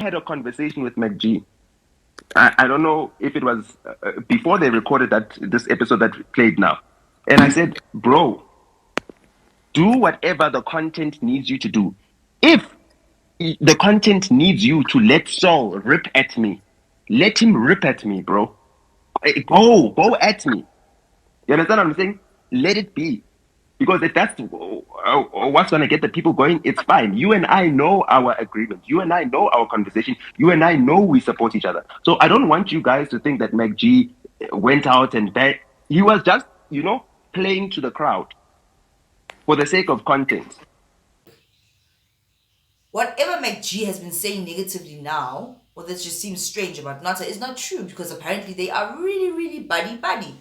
had a conversation with Macg. I don't know if it was before they recorded this episode that played now. And I said, bro, do whatever the content needs you to do. If the content needs you to let Saul rip at me, let him rip at me, bro. Go at me. You understand what I'm saying? Let it be. Because if that's what's going to get the people going, it's fine. You and I know our agreement. You and I know our conversation. You and I know we support each other. So I don't want you guys to think that Macg went out and he was just, playing to the crowd for the sake of content. Whatever Macg has been saying negatively now, or that just seems strange about Nota, is not true because apparently they are really, really buddy.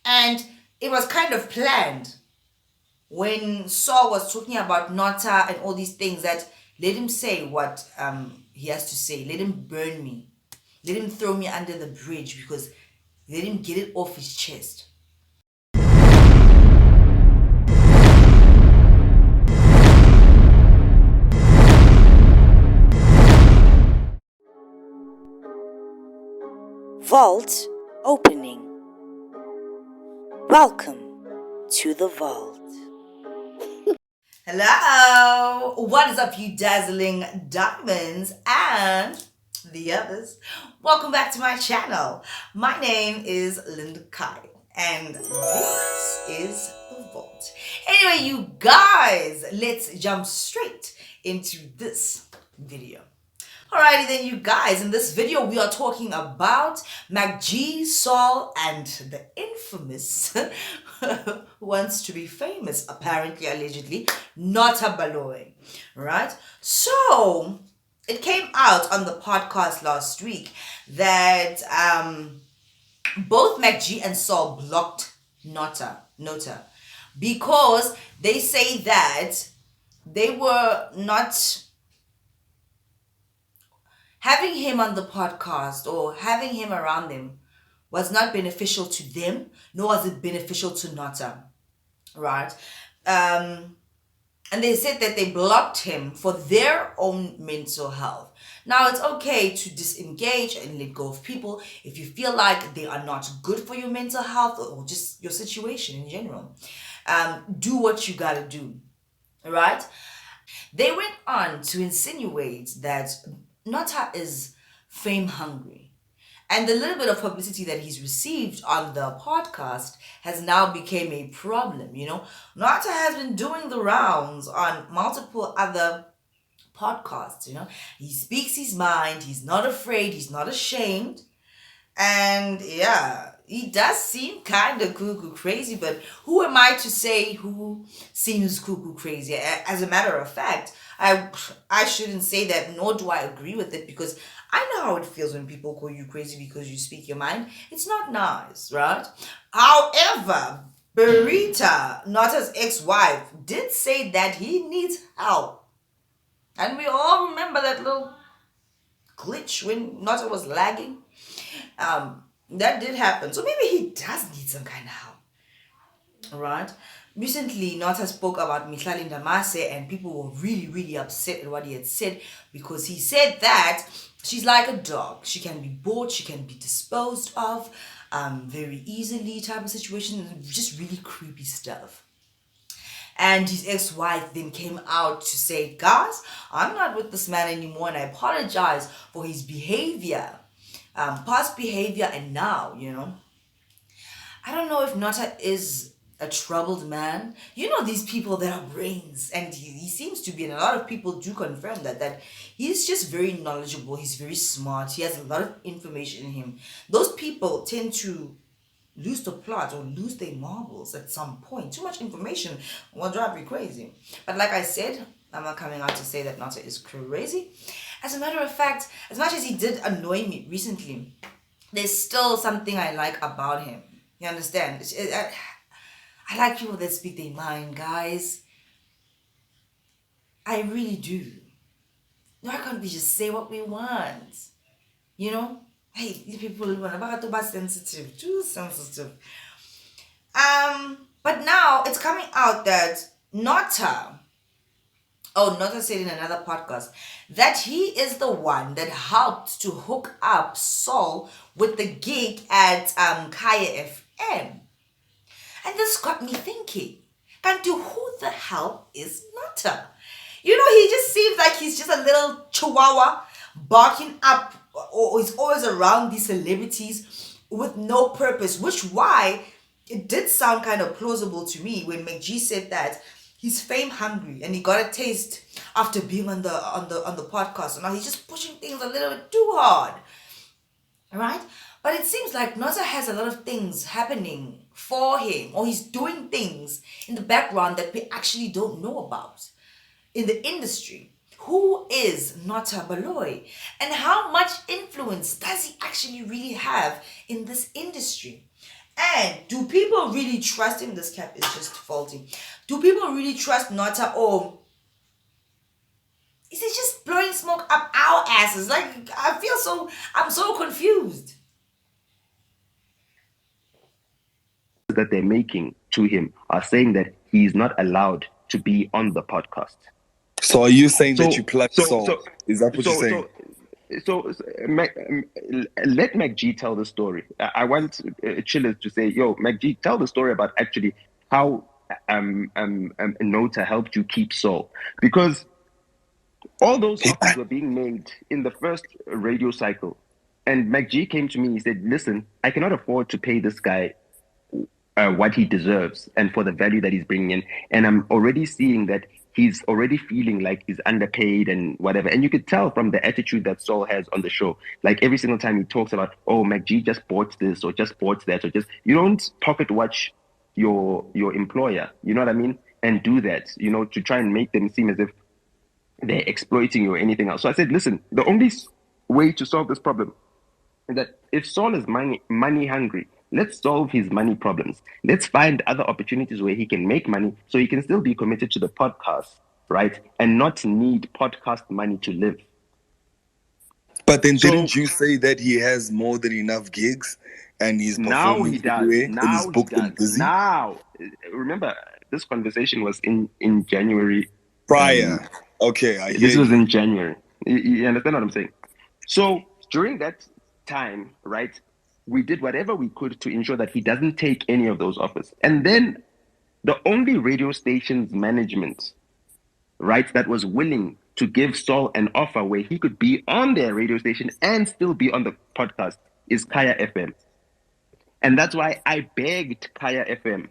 And it was kind of planned when Saul was talking about Nota and all these things that let him say what he has to say. Let him burn me. Let him throw me under the bridge because let him get it off his chest. Vault opening. Welcome to the vault. Hello! What is up, you dazzling diamonds and the others? Welcome back to my channel. My name is Linda Khaya, and this is the Vault. Anyway, you guys, let's jump straight into this video. Alrighty then, you guys, in this video we are talking about Macg, Saul, and the infamous who wants to be famous, apparently, allegedly, Nota Baloy, right? So, it came out on the podcast last week that both Macg and Saul blocked Nota, because they say that they were not having him on the podcast or having him around them was not beneficial to them, nor was it beneficial to Nota, right? And they said that they blocked him for their own mental health. Now, it's okay to disengage and let go of people if you feel like they are not good for your mental health or just your situation in general. Do what you gotta do, right? They went on to insinuate that Nota is fame hungry. And the little bit of publicity that he's received on the podcast has now become a problem, Nota has been doing the rounds on multiple other podcasts, He speaks his mind, he's not afraid, he's not ashamed. And yeah, he does seem kind of cuckoo crazy, but who am I to say who seems cuckoo crazy? As a matter of fact, I shouldn't say that, nor do I agree with it, because I know how it feels when people call you crazy because you speak your mind. It's not nice, right? However, Berita, Nota's ex-wife, did say that he needs help. And we all remember that little glitch when Nota was lagging. That did happen. So maybe he does need some kind of help. Right? Recently, Nota spoke about Mihlali Ndamase, and people were really, really upset at what he had said, because he said that she's like a dog. She can be bought, she can be disposed of very easily, type of situation. Just really creepy stuff. And his ex-wife then came out to say, guys, I'm not with this man anymore, and I apologize for his behavior, past behavior, and now, I don't know if Nota is a troubled man. These people that are brains, and he seems to be, and a lot of people do confirm that he's just very knowledgeable, he's very smart, he has a lot of information in him. Those people tend to lose the plot or lose their marbles at some point. Too much information will drive you crazy. But like I said, I'm not coming out to say that Nota is crazy. As a matter of fact, as much as he did annoy me recently, there's still something I like about him. You understand? I like people that speak their mind, guys. I really do. Why can't we just say what we want? Hey, these people are too sensitive, too sensitive. But now it's coming out that Nota Oh, Nota said in another podcast that he is the one that helped to hook up Saul with the gig at Khaya FM. And this got me thinking, Kantu, who the hell is Nota? You know, he just seems like he's just a little chihuahua barking up, or is always around these celebrities with no purpose, which why it did sound kind of plausible to me when Macg said that he's fame hungry and he got a taste after being on the podcast. So now he's just pushing things a little bit too hard. Right? But it seems like Nota has a lot of things happening for him, or he's doing things in the background that we actually don't know about in the industry. Who is Nota Baloy? And how much influence does he actually really have in this industry? And do people really trust him? This cap is just faulty. Do people really trust Nota, or is he just blowing smoke up our asses? Like, I'm so confused. That they're making to him are saying that he is not allowed to be on the podcast. So are you saying that So- you plug so- Saul? so- Is that what you're saying? Let Macg tell the story. I want Chillers to say, yo, Macg, tell the story about actually how Nota helped you keep Saul. Because all those offers were being made in the first radio cycle. And Macg came to me, he said, listen, I cannot afford to pay this guy what he deserves and for the value that he's bringing in. And I'm already seeing that he's already feeling like he's underpaid and whatever. And you could tell from the attitude that Saul has on the show. Like every single time he talks about, oh, Macg just bought this or just bought that, or just, you don't pocket watch your employer, you know what I mean? And do that, you know, to try and make them seem as if they're exploiting you or anything else. So I said, listen, the only way to solve this problem is that if Saul is money hungry, let's solve his money problems. Let's find other opportunities where he can make money so he can still be committed to the podcast, right? And not need podcast money to live. But then So- didn't you say that he has more than enough gigs and he's Now performing he does. everywhere and he's Now booked he and does. busy? Now, remember, this conversation was in January. Prior. Okay, I hear This was you. in January. You understand what I'm saying? So during that time, right, we did whatever we could to ensure that he doesn't take any of those offers. And then the only radio station's management, right, that was willing to give Saul an offer where he could be on their radio station and still be on the podcast is Khaya FM. And that's why I begged Khaya FM.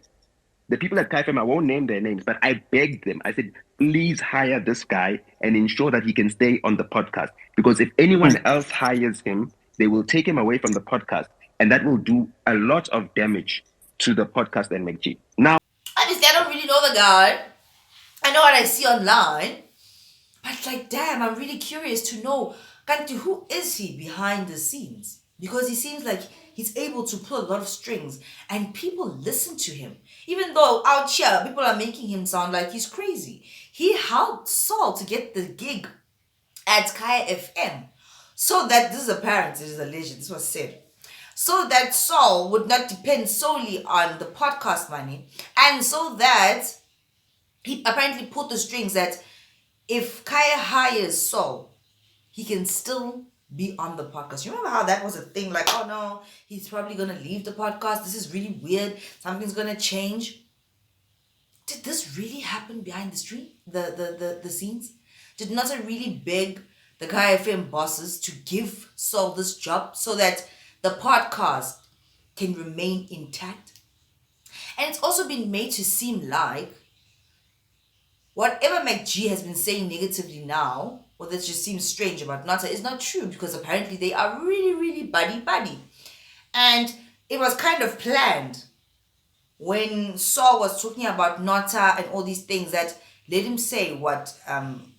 The people at Khaya FM, I won't name their names, but I begged them. I said, please hire this guy and ensure that he can stay on the podcast. Because if anyone else hires him, they will take him away from the podcast. And that will do a lot of damage to the podcast and Macg. Now, Honestly, I don't really know the guy. I know what I see online. But like, damn, I'm really curious to know, Kanti, who is he behind the scenes? Because he seems like he's able to pull a lot of strings and people listen to him. Even though out here, people are making him sound like he's crazy. He helped Saul to get the gig at Khaya FM. So that, this is apparent, this is alleged, this was said. So that Saul would not depend solely on the podcast money. And so that he apparently put the strings that if Khaya hires Saul, he can still be on the podcast. You remember how that was a thing? Like, oh no, he's probably gonna leave the podcast. This is really weird. Something's gonna change. Did this really happen behind the screen? The scenes? Did Nota really beg the Khaya FM bosses to give Saul this job so that the podcast can remain intact? And it's also been made to seem like whatever Macg has been saying negatively now, or that just seems strange about Nota, is not true, because apparently they are really, really buddy-buddy. And it was kind of planned when Saul was talking about Nota and all these things, that let him say what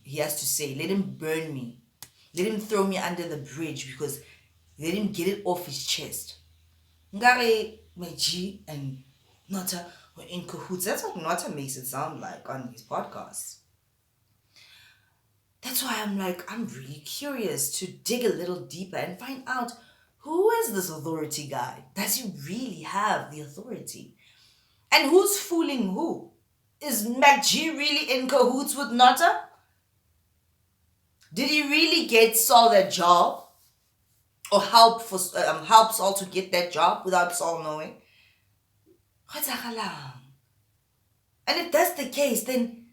he has to say. Let him burn me. Let him throw me under the bridge, because let him get it off his chest. Ngare, Macg and Nota were in cahoots. That's what Nota makes it sound like on his podcast. That's why I'm really curious to dig a little deeper and find out, who is this authority guy? Does he really have the authority? And who's fooling who? Is Macg really in cahoots with Nota? Did he really get Saul that job? Or help Saul to get that job without Saul knowing? And if that's the case, then,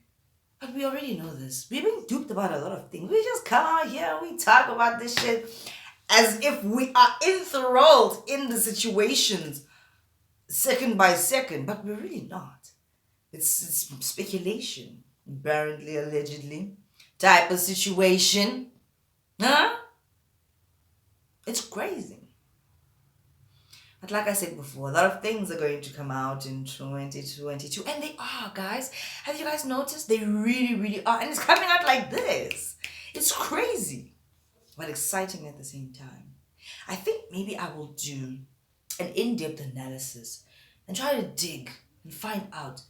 but we already know this. We've been duped about a lot of things. We just come out here and we talk about this shit as if we are enthralled in the situations second by second, but we're really not. It's speculation, apparently, allegedly, type of situation. Huh? It's crazy. But like I said before, a lot of things are going to come out in 2022. And they are, guys. Have you guys noticed? They really, really are. And it's coming out like this. It's crazy. But exciting at the same time. I think maybe I will do an in-depth analysis and try to dig and find out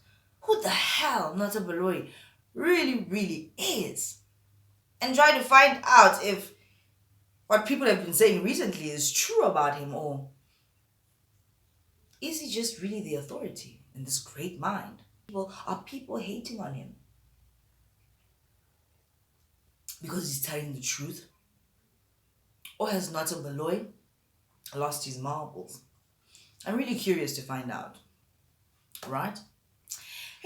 who the hell Nota really, really is. And try to find out if what people have been saying recently is true about him, or is he just really the authority in this great mind? Are people hating on him because he's telling the truth? Or has Nota lost his marbles? I'm really curious to find out. Right?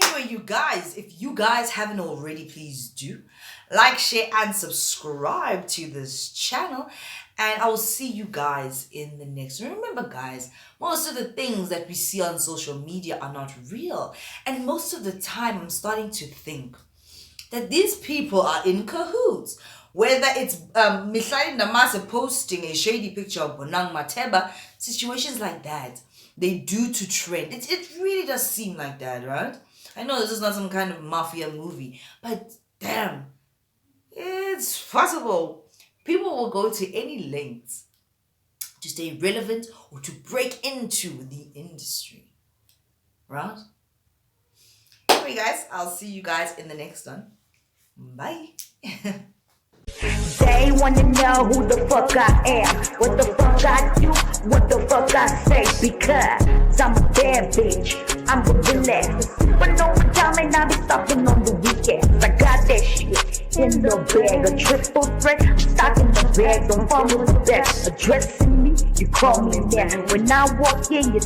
Anyway, you guys, if you guys haven't already, please do like, share, and subscribe to this channel. And I will see you guys in the next one. Remember, guys, most of the things that we see on social media are not real. And most of the time, I'm starting to think that these people are in cahoots. Whether it's Mihlali Namase posting a shady picture of Bonang Mateba, situations like that, they do to trend. It really does seem like that, right? I know this is not some kind of mafia movie, but damn, it's possible. People will go to any lengths to stay relevant or to break into the industry, right? Anyway, guys, I'll see you guys in the next one. Bye. They wanna know who the fuck I am, what the fuck I do, what the fuck I say, because I'm a bad bitch, I'm the relax. But no one time and I be stopping on the weekends. I got that shit in the bag, a triple threat, I'm stocking the bag, don't follow the back. Addressing me, you call me that. When I walk in, you